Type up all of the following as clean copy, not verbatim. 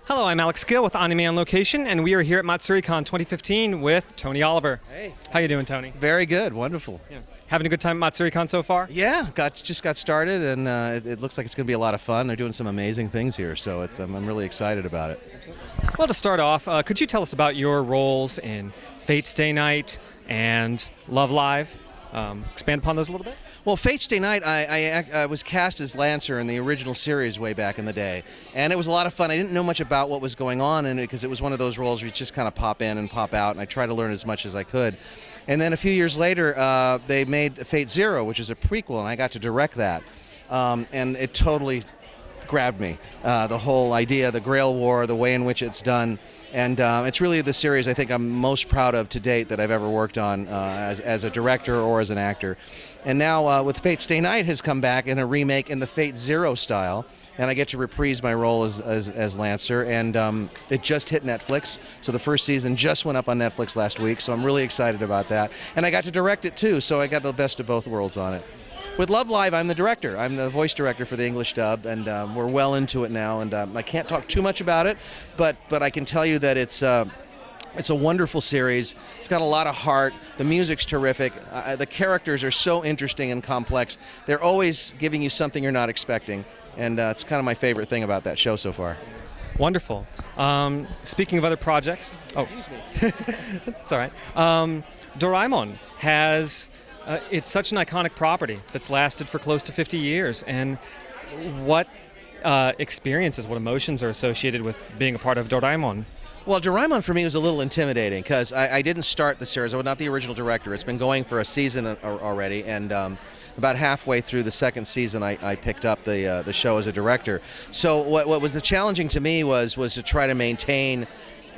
Hello, I'm Alex Gill with Anime on Location, and we are here at Matsuricon 2015 with Tony Oliver. Hey. How you doing, Tony? Very good, wonderful. Yeah. Having a good time at Matsuricon so far? Yeah, just got started, and it looks like it's going to be a lot of fun. They're doing some amazing things here, so I'm really excited about it. Well, to start off, could you tell us about your roles in Fate Stay Night and Love Live? Expand upon those a little bit? Well, Fate Stay Night, I was cast as Lancer in the original series way back in the day, and it was a lot of fun. I didn't know much about what was going on in it because it was one of those roles where you just kind of pop in and pop out, and I tried to learn as much as I could. And then a few years later, they made Fate Zero, which is a prequel, and I got to direct that, and it totally grabbed me. The whole idea, the Grail War, the way in which it's done, and it's really the series I think I'm most proud of to date that I've ever worked on as a director or as an actor. And now with Fate Stay Night has come back in a remake in the Fate Zero style, and I get to reprise my role as Lancer, and it just hit Netflix, so the first season just went up on Netflix last week, so I'm really excited about that. And I got to direct it too, so I got the best of both worlds on it. With Love Live, I'm the director. I'm the voice director for the English dub, and we're well into it now. And I can't talk too much about it, but I can tell you that it's a wonderful series. It's got a lot of heart. The music's terrific. The characters are so interesting and complex. They're always giving you something you're not expecting, and it's kind of my favorite thing about that show so far. Wonderful. Speaking of other projects... Oh, excuse me. It's all right. Doraemon has... it's such an iconic property that's lasted for close to 50 years. And what experiences, what emotions are associated with being a part of Doraemon? Well, Doraemon for me was a little intimidating because I didn't start the series. I was not the original director. It's been going for a season already, and about halfway through the second season, I picked up the show as a director. So what was the challenging to me was to try to maintain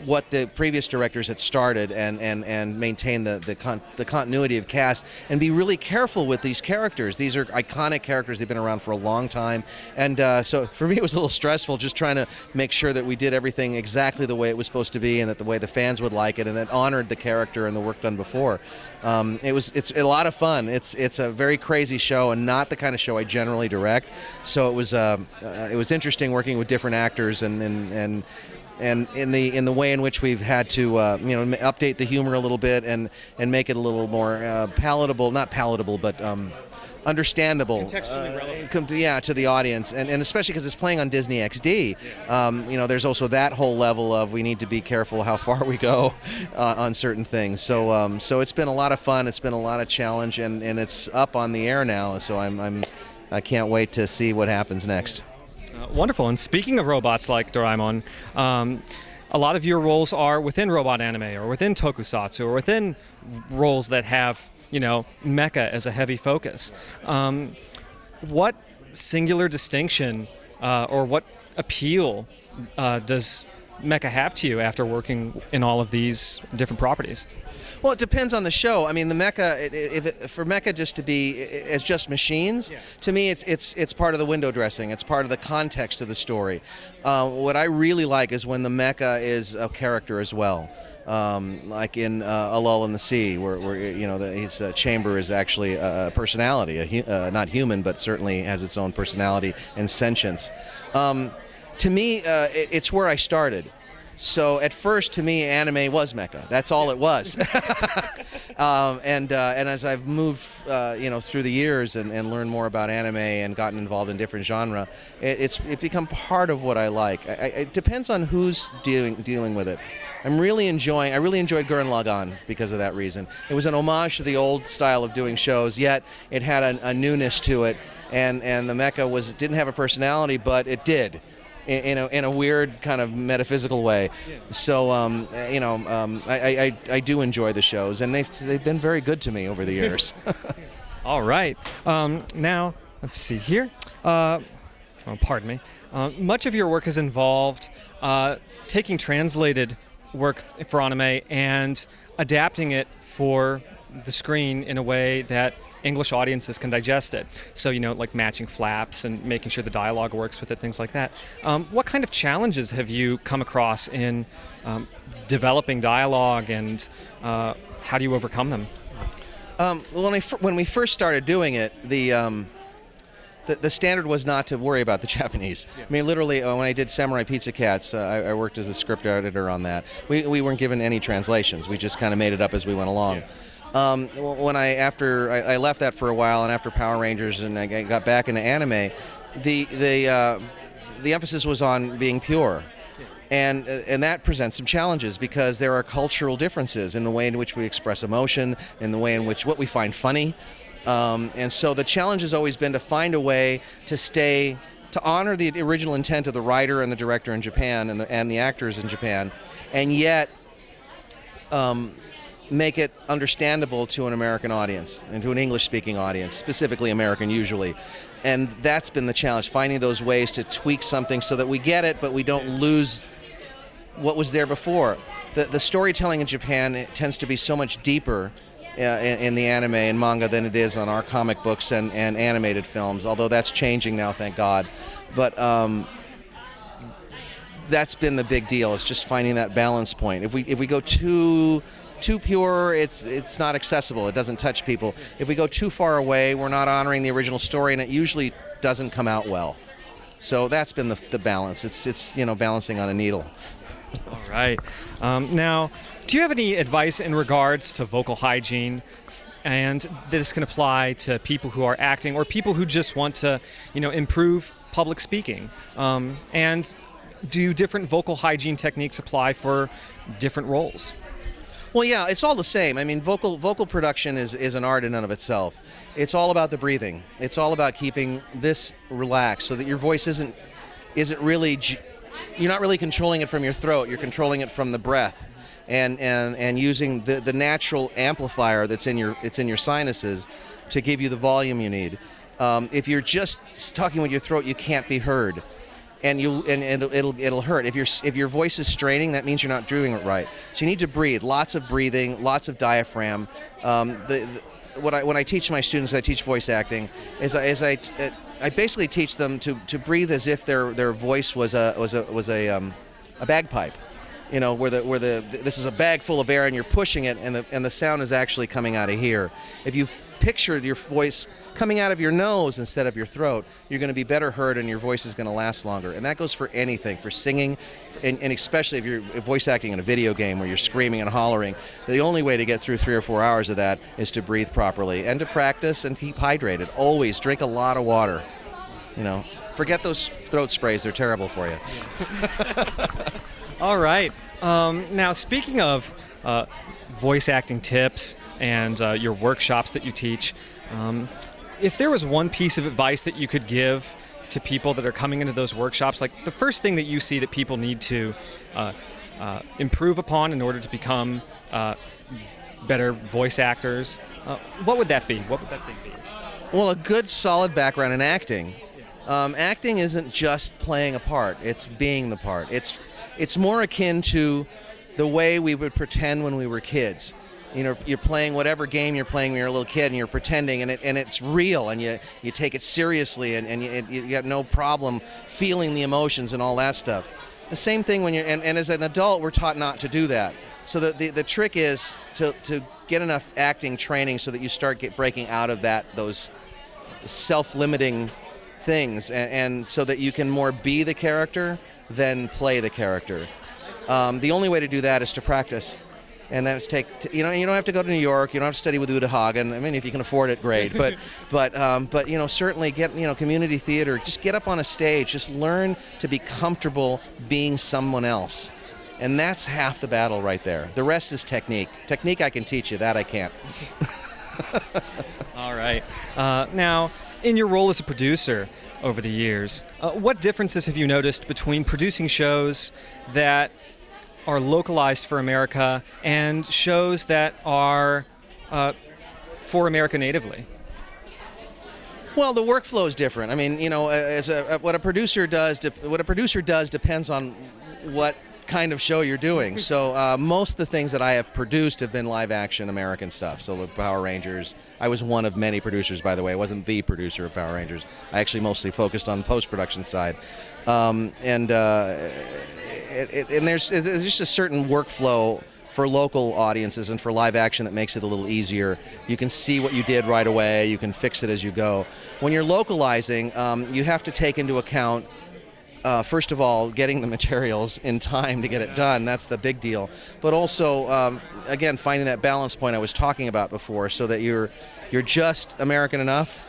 what the previous directors had started and maintain the continuity of cast and be really careful with these characters. These are iconic characters. They've been around for a long time, and so for me it was a little stressful just trying to make sure that we did everything exactly the way it was supposed to be and that the way the fans would like it and that honored the character and the work done before. It's a lot of fun. It's a very crazy show and not the kind of show I generally direct. So it was interesting working with different actors and in the way in which we've had to update the humor a little bit and make it a little more palatable, not palatable, but understandable, contextually relevant. To the audience, and especially because it's playing on Disney XD. There's also that whole level of we need to be careful how far we go on certain things. So it's been a lot of fun. It's been a lot of challenge, and it's up on the air now. So I can't wait to see what happens next. Wonderful. And speaking of robots like Doraemon, a lot of your roles are within robot anime or within tokusatsu or within roles that have, mecha as a heavy focus. What singular distinction or what appeal does mecha have to you after working in all of these different properties? Well, it depends on the show. I mean, the mecha, for mecha just to be as just machines, to me, it's part of the window dressing. It's part of the context of the story. What I really like is when the mecha is a character as well. Like in A Lull in the Sea, where his chamber is actually a personality, not human, but certainly has its own personality and sentience. To me, it's where I started. So at first, to me, anime was mecha. That's all it was. And as I've moved, through the years and learned more about anime and gotten involved in different genre, it's become part of what I like. It depends on who's dealing with it. I really enjoyed Gurren Lagann because of that reason. It was an homage to the old style of doing shows, yet it had a newness to it, and the mecha didn't have a personality, but it did. In a weird kind of metaphysical way. So I do enjoy the shows, and they've been very good to me over the years. All right. Now let's see here. Pardon me. Much of your work has involved taking translated work for anime and adapting it for the screen in a way that English audiences can digest it. So, like matching flaps and making sure the dialogue works with it, things like that. What kind of challenges have you come across in developing dialogue, and how do you overcome them? When we first started doing it, the standard was not to worry about the Japanese. Yeah. I mean, literally, when I did Samurai Pizza Cats, I worked as a script editor on that. We weren't given any translations. We just kind of made it up as we went along. Yeah. When I left that for a while, and after Power Rangers, and I got back into anime, the emphasis was on being pure. And that presents some challenges because there are cultural differences in the way in which we express emotion, in the way in which what we find funny. And so the challenge has always been to find a way to honor the original intent of the writer and the director in Japan and the actors in Japan, and yet make it understandable to an American audience and to an English-speaking audience, specifically American usually. And that's been the challenge, finding those ways to tweak something so that we get it, but we don't lose what was there before. The storytelling in Japan tends to be so much deeper in the anime and manga than it is on our comic books and animated films, although that's changing now, thank God. But that's been the big deal, is just finding that balance point. If we go too pure, it's not accessible, it doesn't touch people. If we go too far away, we're not honoring the original story, and it usually doesn't come out well. So that's been the balance. It's balancing on a needle. All right. Now, do you have any advice in regards to vocal hygiene? And this can apply to people who are acting or people who just want to, improve public speaking. And do different vocal hygiene techniques apply for different roles? Well, yeah, it's all the same. I mean, vocal production is an art in and of itself. It's all about the breathing. It's all about keeping this relaxed so that your voice isn't really. You're not really controlling it from your throat. You're controlling it from the breath, and using the natural amplifier that's in your sinuses to give you the volume you need. If you're just talking with your throat, you can't be heard, and it'll hurt. If your voice is straining, that means you're not doing it right. So you need to breathe. Lots of breathing, lots of diaphragm. When I teach my students, I teach voice acting, I basically teach them to breathe as if their voice was a bagpipe, where this is a bag full of air and you're pushing it, and the sound is actually coming out of here. If you've pictured your voice coming out of your nose instead of your throat, you're going to be better heard and your voice is going to last longer. And that goes for anything, for singing, and especially if you're voice acting in a video game where you're screaming and hollering. The only way to get through 3 or 4 hours of that is to breathe properly and to practice and keep hydrated. Always drink a lot of water. Forget those throat sprays, they're terrible for you. All right. Now, speaking of voice acting tips and your workshops that you teach, if there was one piece of advice that you could give to people that are coming into those workshops, like the first thing that you see that people need to improve upon in order to become better voice actors, what would that be? What would that thing be? Well, a good, solid background in acting. Acting isn't just playing a part, it's being the part. It's more akin to the way we would pretend when we were kids. You're playing whatever game you're playing when you're a little kid, and you're pretending, and it's real, and you take it seriously, and you got no problem feeling the emotions and all that stuff. The same thing when and as an adult, we're taught not to do that. So the trick is to get enough acting training so that you start breaking out of those self-limiting things, and so that you can more be the character than play the character. The only way to do that is to practice, and that's you don't have to go to New York. You don't have to study with Uta Hagen. I mean, if you can afford it, great. But certainly get community theater. Just get up on a stage. Just learn to be comfortable being someone else, and that's half the battle right there. The rest is technique. Technique I can teach you. That I can't. All right. Now, in your role as a producer over the years, what differences have you noticed between producing shows that are localized for America and shows that are for America natively? Well, the workflow is different. I mean, what a producer does depends on what kind of show you're doing. So most of the things that I have produced have been live action American stuff. So with Power Rangers, I was one of many producers, by the way. I wasn't the producer of Power Rangers. I actually mostly focused on the post-production side. And there's just a certain workflow for local audiences and for live action that makes it a little easier. You can see what you did right away. You can fix it as you go. When you're localizing, you have to take into account, first of all, getting the materials in time to get it done. That's the big deal. But also, again, finding that balance point I was talking about before, so that you're just American enough,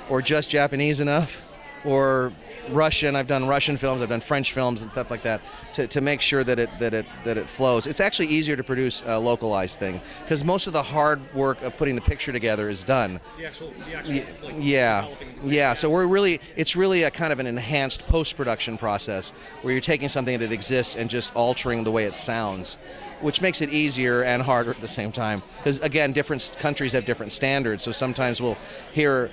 or just Japanese enough, or Russian. I've done Russian films, I've done French films and stuff like that, to make sure that it flows. It's actually easier to produce a localized thing, because most of the hard work of putting the picture together is done. The actual Yeah. So it's really a kind of an enhanced post-production process where you're taking something that exists and just altering the way it sounds, which makes it easier and harder at the same time. Because again, different countries have different standards. So sometimes we'll hear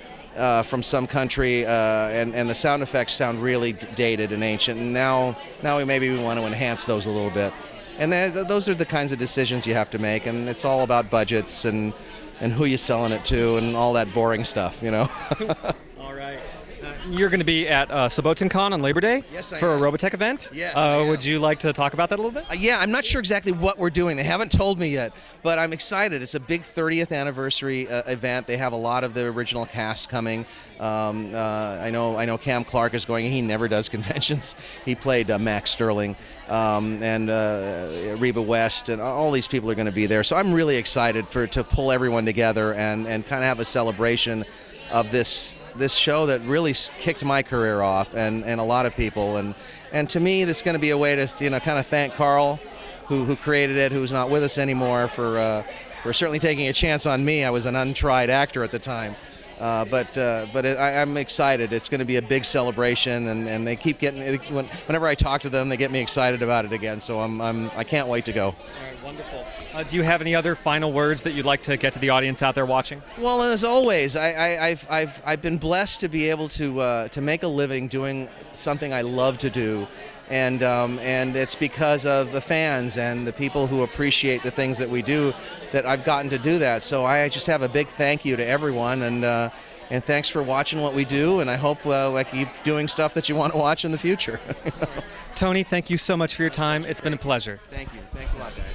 from some country, and the sound effects sound really dated and ancient. And now we want to enhance those a little bit. And those are the kinds of decisions you have to make. And it's all about budgets and who you're selling it to and all that boring stuff, you know. All right. You're going to be at Sabotincon on Labor Day for a Robotech event. Yes. Would you like to talk about that a little bit? Yeah, I'm not sure exactly what we're doing. They haven't told me yet, but I'm excited. It's a big 30th anniversary event. They have a lot of the original cast coming. I know Cam Clark is going. He never does conventions. He played Max Sterling, and Reba West, and all these people are going to be there. So I'm really excited to pull everyone together and kind of have a celebration of this show that really kicked my career off, and a lot of people, and to me, this is going to be a way to kind of thank Carl, who created it, who's not with us anymore, for certainly taking a chance on me. I was an untried actor at the time, but I'm excited. It's going to be a big celebration, and they keep getting. Whenever I talk to them, they get me excited about it again. So I can't wait to go. All right, wonderful. Do you have any other final words that you'd like to get to the audience out there watching? Well, as always, I've been blessed to be able to make a living doing something I love to do, and it's because of the fans and the people who appreciate the things that we do that I've gotten to do that. So I just have a big thank you to everyone, and thanks for watching what we do, and I hope I keep doing stuff that you want to watch in the future. Tony, thank you so much for your time. It's been a pleasure. Thank you. Thanks a lot, guys.